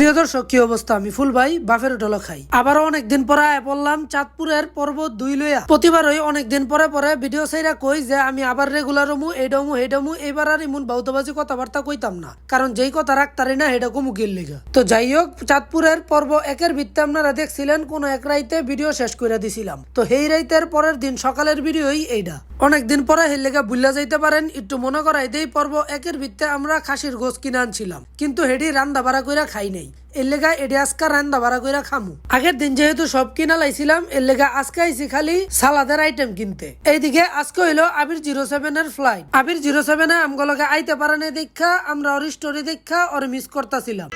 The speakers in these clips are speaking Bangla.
প্রিয় দর্শক, কি অবস্থা? আমি ফুল ভাই বাফের হোটেল খাই। আবারও অনেকদিন পরে আয় পড়লাম চাঁদপুরের পর্বত 2 লইয়া। প্রতিবারই অনেকদিন পরে পরে ভিডিও সাইরা কই যে আমি আবার রেগুলার হমু, এইডামু হেডামু। এইবার আর ইমন বাউতাবাজি কথাবার্তা কইতাম না, কারণ যেই কথা রাখতারি না হেডা কমু গেল লিগা। তো যাই হোক, চাঁদপুরের পর্ব 1-এর ভিত্তে আপনারা দেখছিলেন কোন এক রাইতে ভিডিও শেষ করে দিছিলাম। তো সেই রাইতের পরের দিন সকালের ভিডিওই এইটা। অনেকদিন পরে হের লেগা ভুল্লা যাইতে পারেন, একটু মনে করাই দেই। পর্ব 1-এর ভিত্তে আমরা খাসির গোস কিনে আনছিলাম, কিন্তু হেডি রান্না বাড়া কইরা খাই নাই। এর লেগা এডি আজকা রান্না বাড়া কইরা খামু। আগের দিন যেহেতু সব কিনা লাইছিলাম, এর লেগা আজকে আইছি খালি সালাদের আইটেম কিনতে। এইদিকে আজকে হইলো আবির 07-এর ফ্লাইট। আবির 07-এ আমগুলোকে আইতে পারে নাই দেখা আমরা ওর স্টোরি দেখা ওর মিস করতেছিলাম।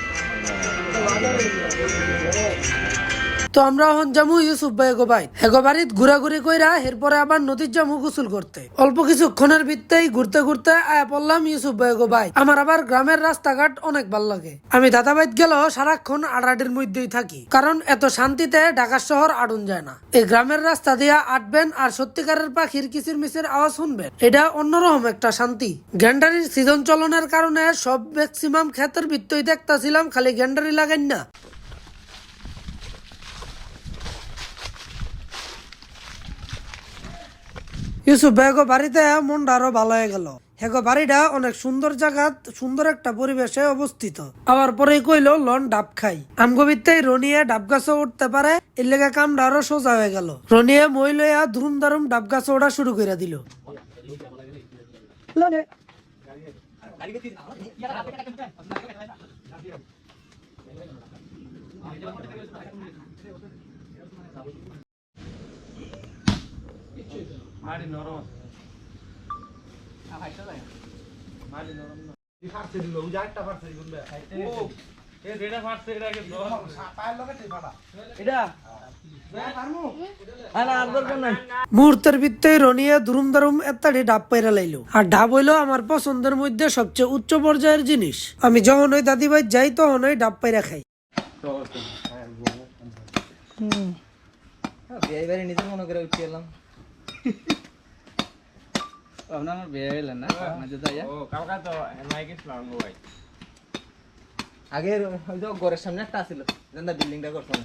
তো আমরা এখন যাবো ইউসুফ ভাই হেগো বাড়িত ঘুরাঘুরি কইরা এরপরে আবার নদীর যাবো গোসল করতে। অল্প কিছুক্ষণের ভিত্তেই ঘুরতে ঘুরতে আয়া পড়লাম ইউসুফ ভাই। আমার আবার গ্রামের রাস্তাঘাট অনেক ভাল লাগে। আমি দাদাবাইত গেলেও সারাক্ষণ আড়াআড়ির মধ্যেই থাকি, কারণ এত শান্তিতে ঢাকা শহর আড়ুন যায় না। এই গ্রামের রাস্তা দিয়া আটবেন আর সত্যিকারের পাখির কিচির মিচির আওয়াজ শুনবেন, এটা অন্যরকম একটা শান্তি। গ্যান্ডারির সিজন চলনের কারণে সব ম্যাক্সিমাম ক্ষেতের ভিত্তই দেখতাছিলাম খালি গ্যান্ডারি লাগাই না। ইউসুফ ভাইগো বাড়িতে মনটা আরো ভালো হয়ে গেল। হেগো বাড়িটা অনেক সুন্দর জায়গা, সুন্দর একটা পরিবেশে অবস্থিত। আবার পরে কইলো লন ডাব খাই। আমগো ভিত্তে রনিয়ে ডাব গাছও উঠতে পারে, এর লেগে কামটা আরো সোজা হয়ে গেল। রনিয়ে মই লইয়া দুরুম দারুম ডাব গাছ ওঠা শুরু করে দিল। মুহূর্তের ভিত্তে রনিয়া দুরুম দারুম এত্তাড়ি ডাব পাইরা লাইলো। আর ডাব হইলো আমার পছন্দের মধ্যে সবচেয়ে উচ্চ পর্যায়ের জিনিস। আমি যখন ওই দাদিভাই যাই তখন ওই ডাব পাইরা খাই। নিজের মনে করে উঠে এলাম। আগে ঘরের সামনে একটা ছিল, বিল্ডিংটা করছো না।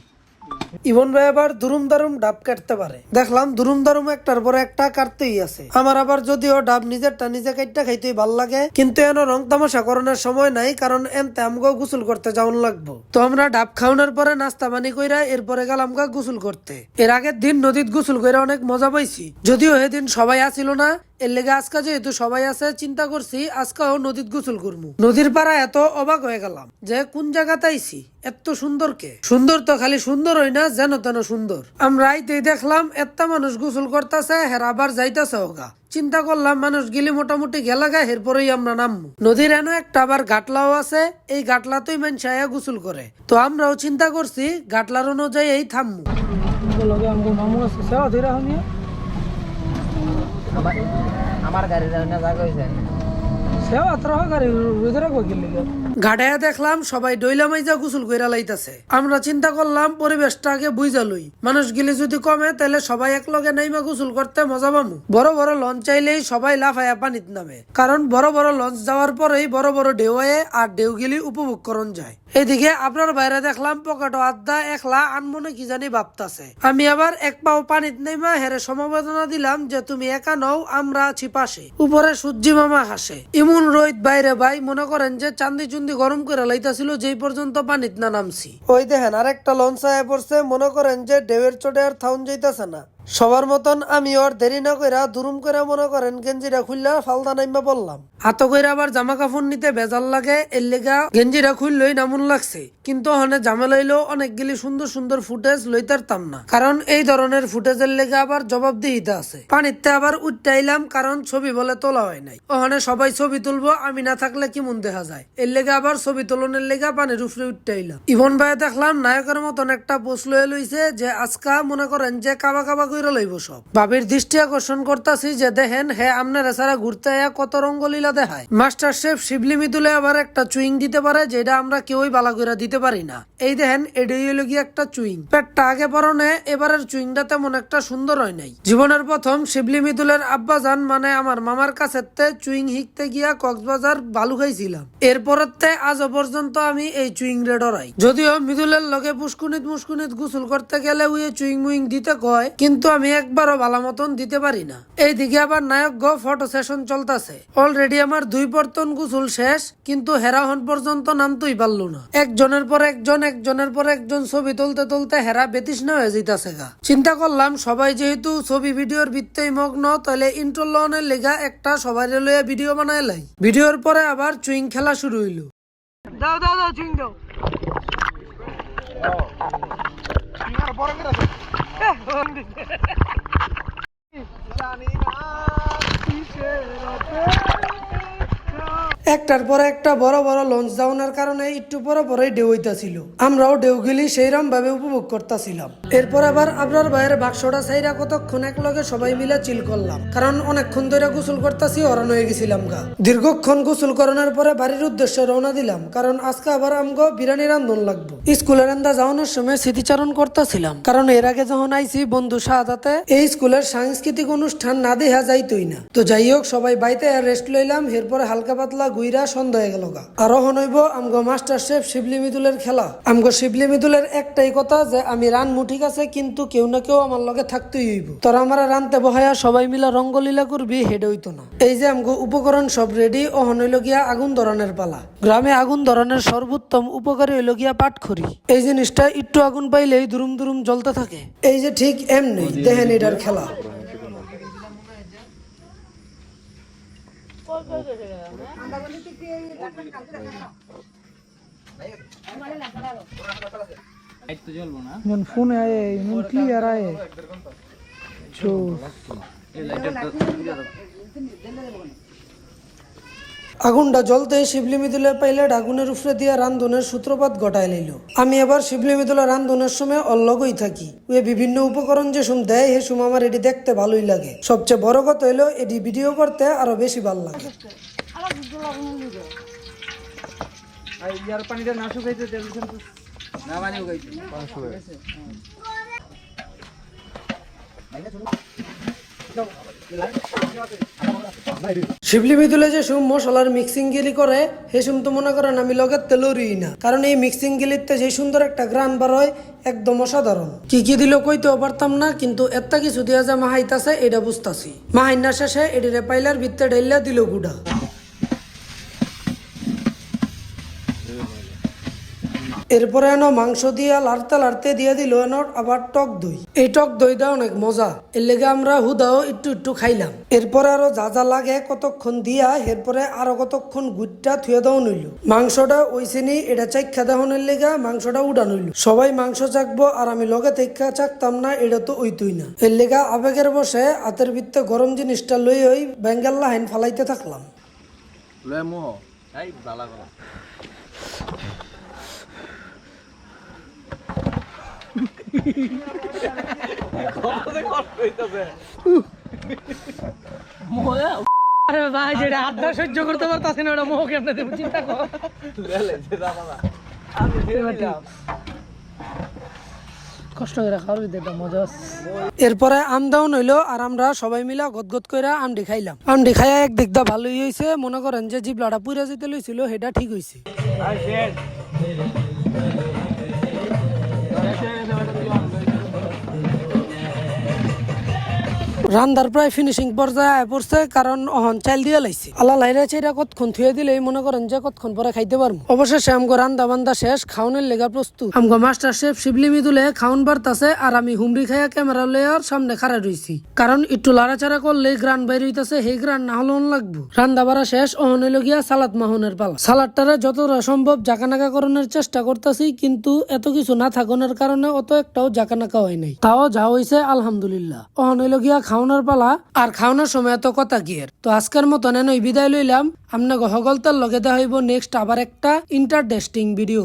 ইমন ভাই আবার দুরুম দারুম ডাব কাটতে পারে। দেখলাম দুরুম দারুম একটার পর একটা কাটতেই আছে। আমার আবার যদিও ডাব নিজেরটা নিজে কাটতে খাইতেই ভাল লাগে, কিন্তু এন রং তামাশা করানোর সময় নাই, কারণ এনতে আমগো গোসল করতে যাওয়ান লাগবো। তো আমরা ডাব খাওয়ানোর পরে নাস্তা পানি কইরা এরপরে গেলাম গা গোসল করতে। এর আগের দিন নদীত গোসল কইরা অনেক মজা পাইছি, যদিও এদিন সবাই আসিল না। এর লেগে আজকা যেহেতু সবাই আছে, চিন্তা করছি আজকাও নদীত গোসল করবো। নদীর পাড়া এত অবাক হয়ে গেলাম যে কোন জায়গাতে আইছি। এত সুন্দর কে সুন্দর, তো খালি সুন্দর হই না, যেন তেন সুন্দর। আমরা আইতেই দেখলাম এত মানুষ গোসল করতেছে, হেরা আবার যাইতেছে ওগা। চিন্তা করলাম মানুষ গিলি মোটামুটি গেলা গা, এরপরেই আমরা নামবো। নদীর এনো একটা আবার গাটলাও আছে, এই গাটলাতেই মানুষ আয়া গোসল করে। তো আমরাও চিন্তা করছি গাটলার অনুযায়ী এই থামবো। আমার গাড়ি জায়গা হয়েছে ঘাটায়া দেখলাম সবাই ডইলা মাইজা গোসল কইরা লাইতাছে। আমরা চিন্তা করলাম পরিবেশটা আগে বুঝা লই, মানুষ গিলি যদি কমে তাহলে সবাই এক লগে নাইমা গোসল করতে মজা পামু। বড় বড় লঞ্চ চাইলেই সবাই লাফায়া পানিত নামে, কারণ বড় বড় লঞ্চ যাওয়ার পরেই বড় বড় ঢেউ আয়ে আর ঢেউ গিলি উপভোগ করন যায়। এদিকে আপনার বাইরে দেখলাম পকেটও আড্ডা একলা আনমনে কি জানি ভাবতাছে। আমি আবার এক পাও পানিত নাইমা হেরে সমবেদনা দিলাম যে তুমি একা নও, আমরা আছি পাশে। উপরে সূর্যি মামা হাসে। ইমন রোহিত বাইরে ভাই মনে করেন যে চান্দি চুন্দি গরম করে লাইতাছিল যেই পর্যন্ত পানিত না নামছি। ওই দেখেন আরেকটা লঞ্চ আয়া পড়ছে, মনে করেন যে ঢেউয়ের চোটে আর থাউন যাইতাছে না। সবার মতন আমি ওর দেরি না কইরা দুরুম কইরা মনে করেন গেঞ্জিটা খুললা ফালদা নাইমা বললাম। হাত কইরা আবার জামা কাপড় নিতে বেজাল লাগে, এর লেগা গেঞ্জিটা খুললই নামুন লাগছে। কিন্তু ওখানে জামেলা হইলেও অনেকগুলি সুন্দর সুন্দর ফুটেজ লইতারতাম না, কারণ এই ধরনের ফুটেজের লেগে আবার জবাবদিহিতা আছে। পানিতে আবার উঠটাইলাম, কারণ ছবি বলে তোলা হয় নাই। ওখানে সবাই ছবি তুলবো, আমি না থাকলে কেমন দেখা যায়, এর লেগে আবার ছবি তোলনের লেগা পানির উপরে উঠটাইলাম। ইভন ভাই দেখলাম নায়কের মতন একটা পোস্ট লয়ে লইছে যে আজকা মনে করেন যে কাবা কাবা কইরা লইব সব। ভাবির দৃষ্টি আকর্ষণ করতাছি যে দেখেন হে আপনারা সারা ঘুরতে কত রঙ্গলীলা দেখায়। মাস্টার শেফ শিবলি মিতুলে আবার একটা চুইং দিতে পারে যেটা আমরা কেউই বালা কইরা দিতে পারি না। এই দেখেন এটাই হলো গিয়ে একটা চুইং। পেটটা আগে পরনে এবারের চুইংটা তেমন একটা সুন্দর হয় নাই। জীবনের প্রথম শিবলি মিতুলের আব্বাজান মানে আমার মামার কাছে চুইং হিকতে গিয়া কক্সবাজার বালু খাইছিলাম। এরপরতে আজও পর্যন্ত আমি এই চুইং রে ডরাই। যদিও মিতুলের লগে মুস্কুনিত গোসল করতে গেলে ওই চুইং মুইং দিতে কয়, কিন্তু আমি একবারও ভালো মতন দিতে পারি না। এইদিকে আবার নায়ক গো ফটো সেশন চলতেছে। অলরেডি আমার 2 বর্তন গোসল শেষ, কিন্তু হেরা হন পর্যন্ত নামতেই পারলো না। একজনের পর একজন ছবি তুলতে হেরা বেতৃষ্ণা হয়ে যাইতাছে গা। চিন্তা করলাম সবাই যেহেতু ছবি ভিডিওর ভিত্তেই মগ্ন, তাহলে ইন্ট্রোলনের লেগা একটা সবাই লইয়া ভিডিও বানাই লাই। ভিডিওর পরে আবার চুইং খেলা শুরু হইলো। দাও চুইং দাও। একটার পর একটা বড় বড় লঞ্চ ডাউনের কারণে একটু পরে ঢেউ হইতাছিল। আমরাও ঢেউগুলি সেইরকম ভাবে উপভোগ করতেছিলাম। এরপর আবার আপনার বাইরের বাক্সটা চাইরা কতক্ষণ এক লগে সবাই মিলে চিল করলাম, কারণ অনেকক্ষণ ধরে গোসল করতেছি, হরান হয়ে গেছিলাম গা। দীর্ঘক্ষণ গোসল করানোর পরে বাড়ির উদ্দেশ্যে রওনা দিলাম, কারণ আজকে আবার আমগো বিরিয়ানি রান্ধন লাগবো। স্কুলের রান্দা যাওয়ানোর সময় স্মৃতিচারণ করতেছিলাম, কারণ এর আগে যখন আইছি বন্ধু শাহাদাতে এই স্কুলের সাংস্কৃতিক অনুষ্ঠান না দেখা যাইতই না। তো যাই হোক, সবাই বাইতে রেস্ট লইলাম। এরপরে হালকা পাতলা গুইরা সন্ধ্যা হয়ে গেল গা। আরো হনইব আমগো মাস্টার শেফ শিবলি মিতুলের খেলা। আমগো শিবলি মিতুলের একটাই কথা যে আমি রানমু ঠিক আছে, কিন্তু কেউ না কেউ আমার লগে থাকতেই হইব। তোরা আমার রানতে বহায়া সবাই মিলা রঙ্গলীলা করবি, হেডে হইতো না। এই যে আমগো উপকরণ সব রেডি, ও হনইল গিয়া আগুন ধরানোর পালা। গ্রামে আগুন ধরানোর সর্বোত্তম উপকারী হইল গিয়া পাটখড়ি। এই জিনিসটা একটু আগুন পাইলেই দুরুম দুরুম জ্বলতে থাকে। এই যে ঠিক এমনি দেখেন এটার খেলা। ফোনে আয়ে ক্লিয়ার আয়ে আগুনটা জ্বলতে শিবলি মিতুলের পাইলেট আগুনের উপরে দিয়া রান্ধনের সূত্রপাত ঘটায় লইল। আমি আবার শিবলি মিতুলের রান্ধনের সময় অলগই থাকি। ওই বিভিন্ন উপকরণ যে সুম দেয় হে সুম আমার এটি দেখতে ভালোই লাগে। সবচেয়ে বড় কথা হইলো এটি ভিডিও করতে আরো বেশি ভালো লাগে। শিবলি মিতুলে যে সুম মশলার মিক্সিং গিলি করে হে সুম তো মনে করেন আমি লগের তেলরি না, কারণ এই মিক্সিং গিলিতে যে সুন্দর একটা গ্রান বার হয় একদম অসাধারণ। কি কি দিল কইতেও পারতাম না, কিন্তু এত কিছু দিয়া যে মাহাইতাছে এটা বুঝতাছি। মাহাইনা শেষে এটিরে পাইলার ভিত্তে ঢেলিয়া দিল গুড়া। এরপরে এনো মাংস দিয়া লাড়তে দিয়ে দিল এনো আবার টক দই। এই টক দইটা অনেক মজা, এর লেগে আমরা হুদাও একটু খাইলাম। এরপরে আরো যা লাগে কতক্ষণ দিয়া এরপরে আরো কতক্ষণ গুড়টা থুয়ে দেওয়া নইল। মাংসটা ওইসেনি এটা চাইখা দেওয়ানোর লেগা মাংসটা উড়ান হইল। সবাই মাংস চাকবো আর আমি লগে থেকে চাকতাম না, এটা তো ওইতুই না। এর লেগা আবেগের বসে হাতের ভিত্তে গরম জিনিসটা লই ওই বেঙ্গাল লাইন ফালাইতে থাকলাম। আরে ভাই যেটা আড্ডা সহ্য করতে পারতাছি না ওটা মোহ কেমনে দেব, চিন্তা কর। কষ্ট করে খাওয়ার ভিতরে মজা আছে। এরপরে আম দাউন হইলো আর আমরা সবাই মিলা গদগদ কইরা আমডি খাইলাম। আমডি খাইয়া এক দিকটা ভালোই হয়েছে, মনে করেন যে জিবলাটা পুরা যেতে লইছিল সেটা ঠিক হয়েছে। রান্দার প্রায় ফিনিশিং পর্যায়ে পড়ছে, কারণ অহন চাইল দিয়ে লাইছে। আল্লাহ লাইরা চাইরা কতক্ষণ থুয়ে দিলেই মনে করেন যে কতক্ষণ পরে খাইতে পারবো। অবশেষে আমগো রান্দা বান্দা শেষ, খাওনের লেগা প্রস্তুত। আমগো মাস্টার শেফ শিবলি মিতুলে খাওন বাড়তাছে আর আমি হুমড়ি খাইয়া ক্যামেরা লইয়ার সামনে খাড়া রইছি, কারণ একটু লাড়াচাড়া করলে গ্রান বাইর হইতাছে, সেই গ্রান না হলেও লাগবো। রান্দা বাড়া শেষ, অহন হইল গিয়া সালাদ মাহনের পালা। সালাদটারে যতটা সম্ভব জাকানাকা করানোর চেষ্টা করতেছি, কিন্তু এত কিছু না থাকানোর কারণে অত একটাও জাকানাকা হয় নাই। তাও যা হইছে আলহামদুলিল্লাহ। অহন হইল গিয়া খাওনার পালা, আর খাওয়ানোর সময় এত কথা কি এর। তো আজকের মতন এনই বিদায় লইলাম। আমনে গহগলতার লগে দেখা হইব নেক্সট আবার একটা ইন্টারেস্টিং ভিডিও।